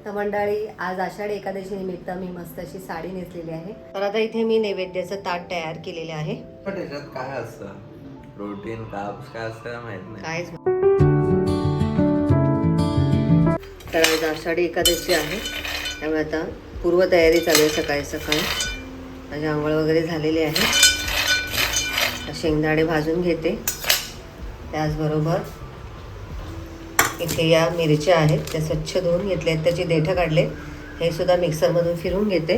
तर मंडळी आज आषाढी एकादशी निमित्त मी मस्त अशी साडी नेसलेली आहे. तर आता इथे मी नैवेद्याचं ताट तयार केलेले आहे. पण त्याच्यात काय असतं, प्रोटीन कार्ब्स काय असतं माहित नाही. काहीच तर आज आषाढी एकादशी आहे, त्यामुळे आता पूर्वतयारी चालू आहे. सकाळी सकाळी माझी आंघोळ वगैरे झालेली आहे. शेंगदाणे भाजून घेते. त्याचबरोबर इथे या मिरच्या आहेत, त्या स्वच्छ धुवून घेतल्या आहेत, त्याची देठं काढले. हे सुद्धा मिक्सरमधून फिरून घेते.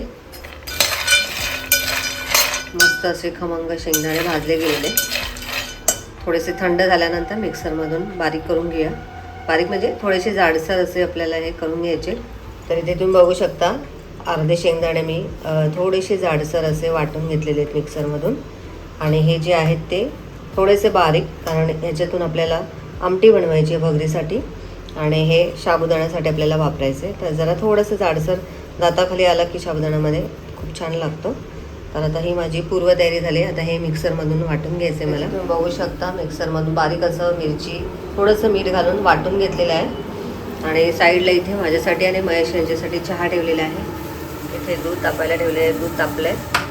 मस्त असे खमंग शेंगदाणे भाजले गेलेले. थोडेसे थंड झाल्यानंतर मिक्सरमधून बारीक करून घेऊया. बारीक म्हणजे थोडेसे जाडसर असे आपल्याला हे करून घ्यायचे. तर इथे तुम्ही बघू शकता अर्धे शेंगदाणे मी थोडेसे जाडसर असे वाटून घेतलेले आहेत मिक्सरमधून. आणि हे जे आहेत ते थोडेसे बारीक, कारण ह्याच्यातून आपल्याला आमटी बनवायची आहे भगरीसाठी आणि हे साबुदाण्यासाठी आपल्याला वापरायचे. तर जरा थोडंसं जाडसर दाताखाली आला की साबुदाण्यामध्ये खूप छान लागतं. तर आता ही माझी पूर्वतयारी झाली. आता हे मिक्सरमधून वाटून घ्यायचं आहे मला. तुम्ही बघू शकता मिक्सरमधून बारीक असं मिरची थोडंसं मीठ घालून वाटून घेतलेलं आहे. आणि साईडला इथे माझ्यासाठी आणि महेश यांच्यासाठी चहा ठेवलेला आहे. इथे दूध तापायला ठेवले आहे, दूध तापलं आहे.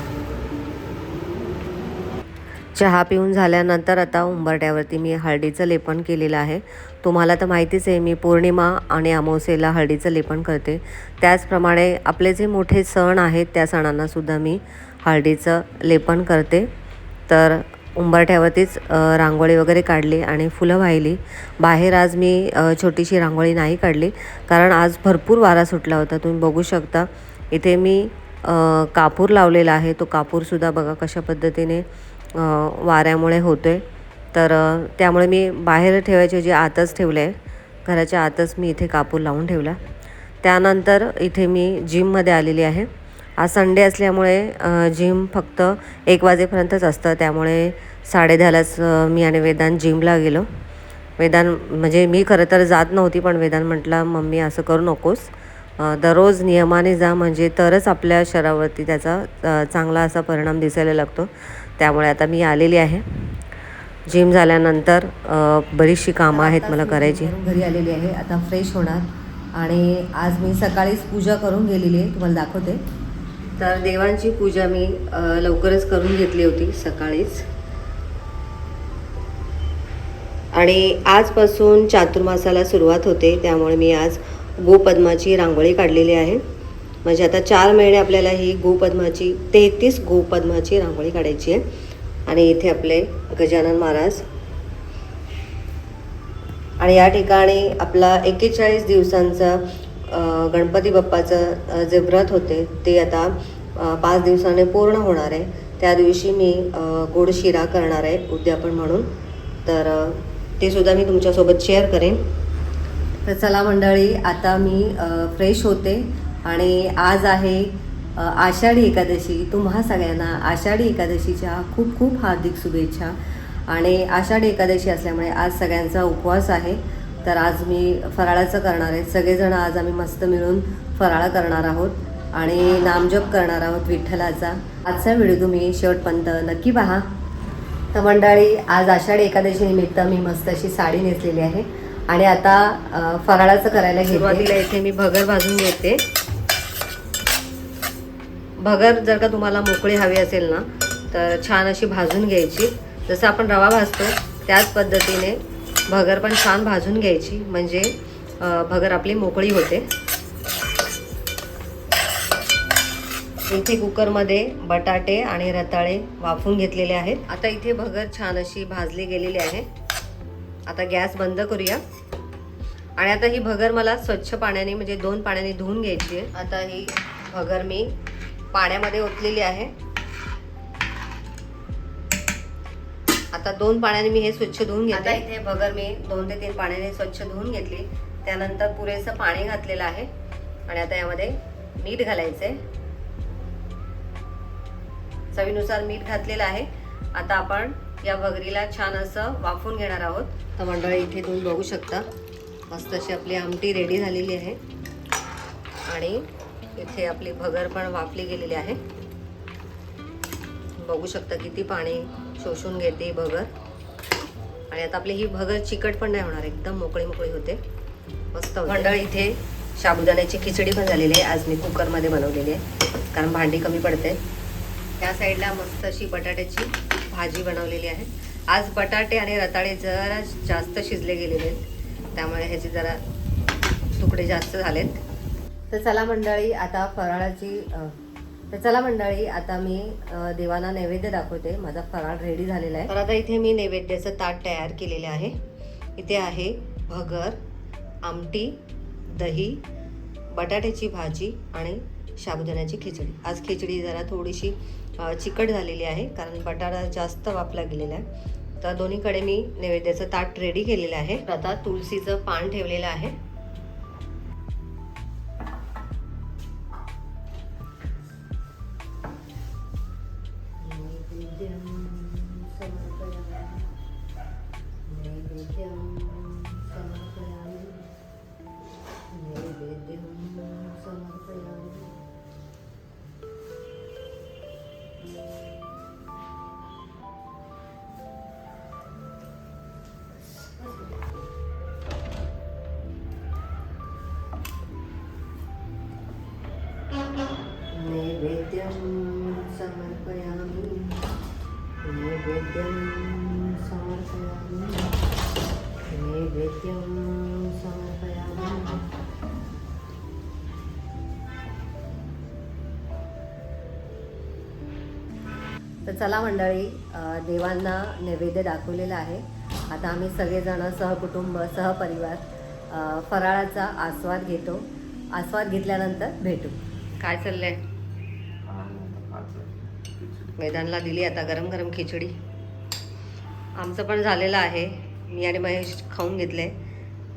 चहा पिऊन झाल्यानंतर आता उंबरट्यावरती मी हळदीचं लेपन केलेलं आहे. तुम्हाला तर माहितीच आहे, मी पौर्णिमा आणि अमावस्येला हळदीचं लेपन करते. त्याचप्रमाणे आपले जे मोठे सण आहेत त्या सणांनासुद्धा मी हळदीचं लेपन करते. तर उंबरठ्यावरतीच रांगोळी वगैरे काढली आणि फुलं वाहिली. बाहेर आज मी छोटीशी रांगोळी नाही काढली, कारण आज भरपूर वारा सुटला होता. तुम्ही बघू शकता इथे मी कापूर लावलेला आहे. तो कापूरसुद्धा बघा कशा पद्धतीने वाऱ्यामुळे होतो आहे. तर त्यामुळे मी बाहेर ठेवायचे आतच ठेवलं आहे. घराच्या आतच मी इथे कापूर लावून ठेवला. त्यानंतर इथे मी जिममध्ये आलेली आहे. आज संडे असल्यामुळे जिम फक्त 1 वाजेपर्यंतच असतं. त्यामुळे 10:30लाच मी आणि वेदांत जिमला गेलो. वेदांत म्हणजे मी खरं तर जात नव्हती, पण वेदांत म्हटला मम्मी असं करू नकोस, दररोज नियमाने जा, म्हणजे तरच आपल्या शरीरावरती त्याचा चांगला असा परिणाम दिसायला लागतो. त्यामुळे आता मी आलेली आहे. जिम झाल्यानंतर बरीचशी कामं आहेत मला करायची. घरी आलेली आहे. आता फ्रेश होणार. आणि आज मी सकाळीच पूजा करून गेलेली आहे, तुम्हाला दाखवते. तर देवांची पूजा मी लवकरच करून घेतली होती सकाळीच. आणि आजपासून चातुर्मासाला सुरुवात होते, त्यामुळे मी आज गोपद्माची रांगोळी काढलेली आहे. म्हणजे आता 4 महिने आपल्याला ही गोपद्माची 33 गोपद्माची रांगोळी काढायची आहे. आणि इथे आपले गजानन महाराज. आणि या ठिकाणी आपला 41 दिवसांचा गणपती बाप्पाचं जे व्रत होते ते आता 5 दिवसाने पूर्ण होणार आहे. त्या दिवशी मी गोड शिरा करणार आहे उद्यापन म्हणून. तर ते सुद्धा मी तुमच्यासोबत शेअर करेन. तर चला मंडळी, आता मी फ्रेश होते. आणि आज आहे आषाढी एकादशी. तुम्हा सगळ्यांना आषाढी एकादशीच्या खूप खूप हार्दिक शुभेच्छा. आणि आषाढी एकादशी असल्यामुळे आज सगळ्यांचा उपवास आहे. तर आज मी फराळाचं करणार आहे. सगळेजण आज आम्ही मस्त मिळून फराळ करणार आहोत आणि नामजप करणार आहोत विठ्ठलाचा. आजचा व्हिडिओ तुम्ही शेवटपर्यंत नक्की पहा. तर मंडळी, आज आषाढी एकादशी निमित्त मी मस्त अशी साडी नेसलेली आहे. आणि आता फराळाचं करायला घेते. सुरुवातीला इथे मी भगर भाजून घेते. भगर जर का तुम्हाला मोकळी हवी असेल ना, तर छान अशी भाजून घ्यायची. जसं आपण रवा भाजतो त्याच पद्धतीने भगर पण छान भाजून घ्यायची, म्हणजे भगर आपली मोकळी होते. इथे कुकरमध्ये बटाटे आणि रताळे वाफून घेतलेले आहेत. आता इथे भगर छान अशी भाजली गेलेली आहे. आता गॅस बंद करूया. आणि आता ही भगर मला स्वच्छ पाण्याने म्हणजे 2 पाण्याने धुवून घ्यायची आहे. आता ही भगर मी पाण्यामध्ये ओतलेली आहे. आता 2 पाण्याने मी हे स्वच्छ धुवून घेते. आता इथे भगर मी 2 ते 3 पाण्याने स्वच्छ धुवून घेतली. त्यानंतर पुरेसं पाणी घातलेलं आहे. आणि आता यामध्ये मीठ घालायचंय. चवीनुसार मीठ घातलेलं आहे. आता आपण या भगरीला छान असं वाफून घेणार आहोत. तर मंडळी, इथे तुम्ही बघू शकता मस्त अशी आपली आमटी रेडी झालेली आहे. आणि इथे आपली भगर पण वाफली गेलेली आहे. बघू शकता किती पाणी शोषून घेते भगर. आणि आता आपली ही भगर चिकट पण नाही होणार, एकदम मोकळी मोकळी होते. मस्त मंडळी, इथे साबुदाण्याची खिचडी पण झालेली आहे. आज मी कुकरमध्ये बनवलेली आहे कारण भांडी कमी पडते. त्या साईडला मस्त अशी बटाट्याची भाजी बनवलेली आहे. आज बटाटे आणि रताळे जरा जास्त शिजले गेलेले आहेत, त्यामुळे ह्याचे जरा तुकडे जास्त झालेत. तर चला मंडळी आता मी देवांना नैवेद्य दाखवते. माझा फराळ रेडी झालेला आहे. तर आता इथे मी नैवेद्याचं ताट तयार केलेलं आहे. इथे आहे भगर, आमटी, दही, बटाट्याची भाजी आणि साबुदाण्याची खिचडी. आज खिचडी जरा थोडीशी चिकट झालेली आहे कारण बटाटा जास्त वापला गेलेला आहे. तर दोन्हीकडे मी नैवेद्याचं ताट रेडी केलेलं आहे. आता तुळशीचं पान ठेवलेलं आहे. नैवेद्यं समर्पयामि, नैवेद्यं समर्पयामि, नैवेद्यं समर्पयामि. तर चला मंडळी, देवांना नैवेद्य दाखवलेला आहे. आता आम्ही सगळेजण सहकुटुंब सहपरिवार फराळाचा आस्वाद घेतो. आस्वाद घेतल्यानंतर भेटू. काय चाललंय? मैदानला दिली आता गरम गरम खिचडी. आमचं पण झालेलं आहे. मी आणि महेश खाऊन घेतले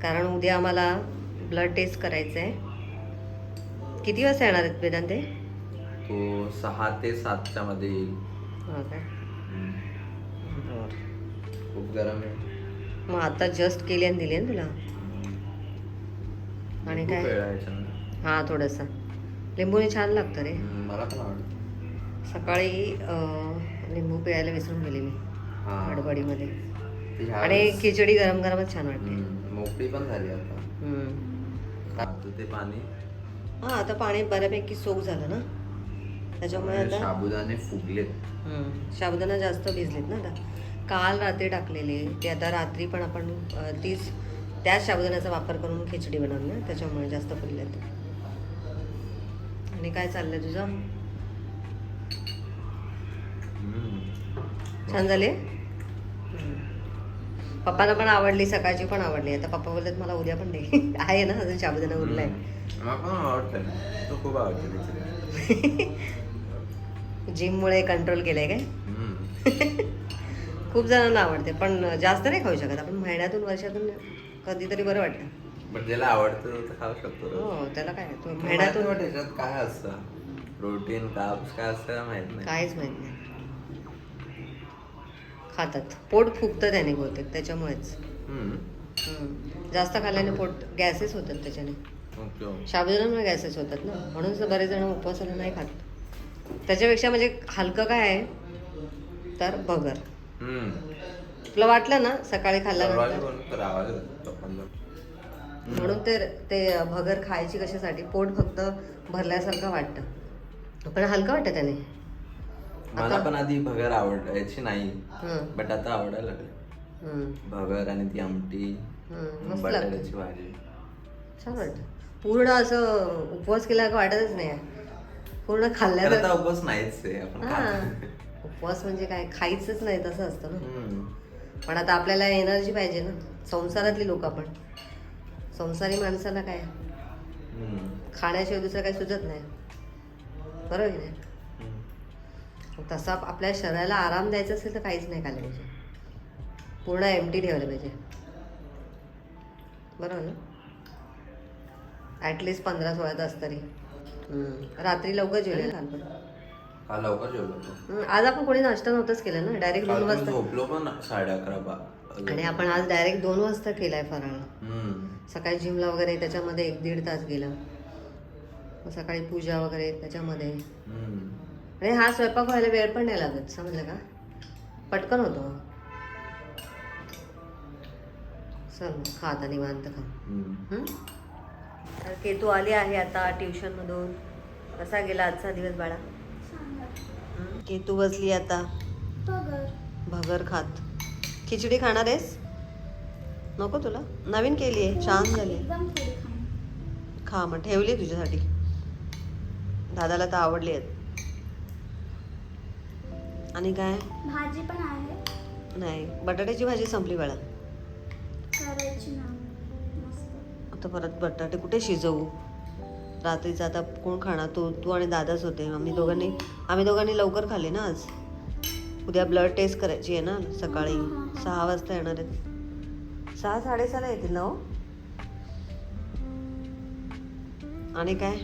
कारण उद्या आम्हाला ब्लड टेस्ट करायचं आहे. किती वाजता येणार आहेत वेदांत ते? तो 6 ते 7च्या मध्ये येईल. हो काय? खूप गरम आहे. मग आता जस्ट केली आणि दिली ना तुला. आणि खूप काय? वेळ आहे याच्यामध्ये. हां, थोडंसं लिंबूने छान लागतं रे. मला पण आवडतं. सकाळी लिंबू पिळायला विसरून गेले मी हडबडीमध्ये. आणि ह्यावेळेस खिचडी गरम गरमच छान वाटते. मोकळी पण झाली आता. आता ते पाणी हां, आता पाणी बऱ्यापैकी सोक झालं ना, त्याच्यामुळे आता साबुदाणे फुगलेत. साबुदाणा जास्त भिजलेत ना. आता काल रात्री टाकलेले ते आता रात्री पण आपण त्याच साबुदाण्याचा वापर करून खिचडी बनवली ना, त्याच्यामुळे जास्त फुगलेत. आणि काय चाललंय तुझं? छान झाले. पप्पांना पण आवडली, सकाळची पण आवडली. आता पप्पा बोलतात मला उद्या पण दे. आहे ना अजून साबुदाणा उरलाय. मला पण आवडतं, तो खूप आवडतं. जिममुळे कंट्रोल केलंय काय? खूप जणांना आवडते पण जास्त नाही खाऊ शकत आपण. महिन्यातून वर्षातून कधीतरी बरं वाटतं. पण ज्याला आवडतं तर खाऊ शकतो. हो, त्याला काय तो महिन्यातून त्याच्यात काय असतं, प्रोटीन कार्ब्स काय असतं माहित नाही. काहीच माहित नाही. खातात, पोट फुगतं त्याने बहुतेक, त्याच्यामुळेच. जास्त खाल्ल्याने पोट गॅसेस होतात त्याच्याने. साबुदाण्यामुळे गॅसेस होतात ना, म्हणून बरेच जण उपवासाला नाही खात. त्याच्यापेक्षा म्हणजे हलकं काय आहे तर भगर. तुला वाटलं ना सकाळी खाल्ल्यानंतर, म्हणून ते भगर खायची कशासाठी? पोट फक्त भरल्यासारखं वाटतं, पण हलकं वाटतं त्याने. मला पण आधी भगर आवडायची नाही, बट आता आवडायला लागले. भगर आणि ती आमटी, बटाट्याची भाजी छान वाटतं. पूर्ण असं उपवास केला का वाटतच नाही, पूर्ण खाल्ल्याचा उपवास नाहीच आहे. आपण उपवास म्हणजे काय, खायचंच नाही तसं असतं ना. पण आता आपल्याला एनर्जी पाहिजे ना, संसारातली लोक आपण. संसारी माणसाला काय खाण्याशिवाय दुसरं काही सुचत नाही, बरोबर की नाही? तसा आपल्या शरीराला आराम द्यायचा असेल तर काहीच नाही खाल्लं पाहिजे, पूर्ण एम्प्टी ठेवलं पाहिजे, बरोबर ना? ॲटलिस्ट 15-16 तास तरी. रात्री लवकर जेवले काल लवकर जेवलो. आज आपण कोणी नाश्ता नव्हताच केला ना, डायरेक्ट 2 वाजता झोपलो पण 11:30. आणि आपण आज डायरेक्ट 2 वाजता केलाय फराळ. सकाळी जिमला वगैरे त्याच्यामध्ये 1-1.5 तास गेला. मग सकाळी पूजा वगैरे त्याच्यामध्ये. आणि हा स्वयंपाक व्हायला वेळ पण नाही लागत, समजलं का? पटकन होतो. चल खा आता निवांत खा. तर केतू आली आहे आता ट्युशनमधून. कसा गेला आजचा दिवस बाळा? केतू बसली आता भगर खात. खिचडी खाणार आहेस? नको तुला? नवीन केली आहे, छान झाली. खा मग, ठेवली तुझ्यासाठी. दादाला तर आवडली आहेत. आणि काय? भाजी पण आहे. नाही, बटाट्याची भाजी संपली बाळा. करायची ना मस्त. आता परत बटाटे कुठे शिजवू? रात्रीचं आता कोण खाणार? तू आणि दादाच होते. आम्ही दोघांनी लवकर खाल्ले ना आज. उद्या ब्लड टेस्ट करायची आहे ना सकाळी. 6 वाजता येणार आहेत. 6 साडेसहाला येतील ना हो? आणि काय?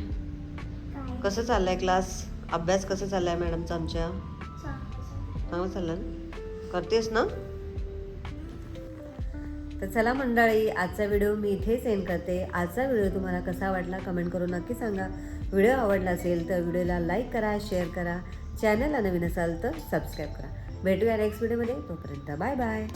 कसं चाललंय क्लास? अभ्यास कसं चाललाय मॅडमचा आमच्या? चांगलं चाललं ना? करतेस ना? तर चला मंडळी, आजचा व्हिडिओ मी इथेच एंड करते. आजचा व्हिडिओ तुम्हाला कसा वाटला कमेंट करून नक्की सांगा. व्हिडिओ आवडला असेल तर व्हिडिओला लाईक करा, शेअर करा. चॅनलला नवीन असाल तर सबस्क्राईब करा. भेटूया नेक्स्ट व्हिडिओमध्ये. तोपर्यंत बाय बाय.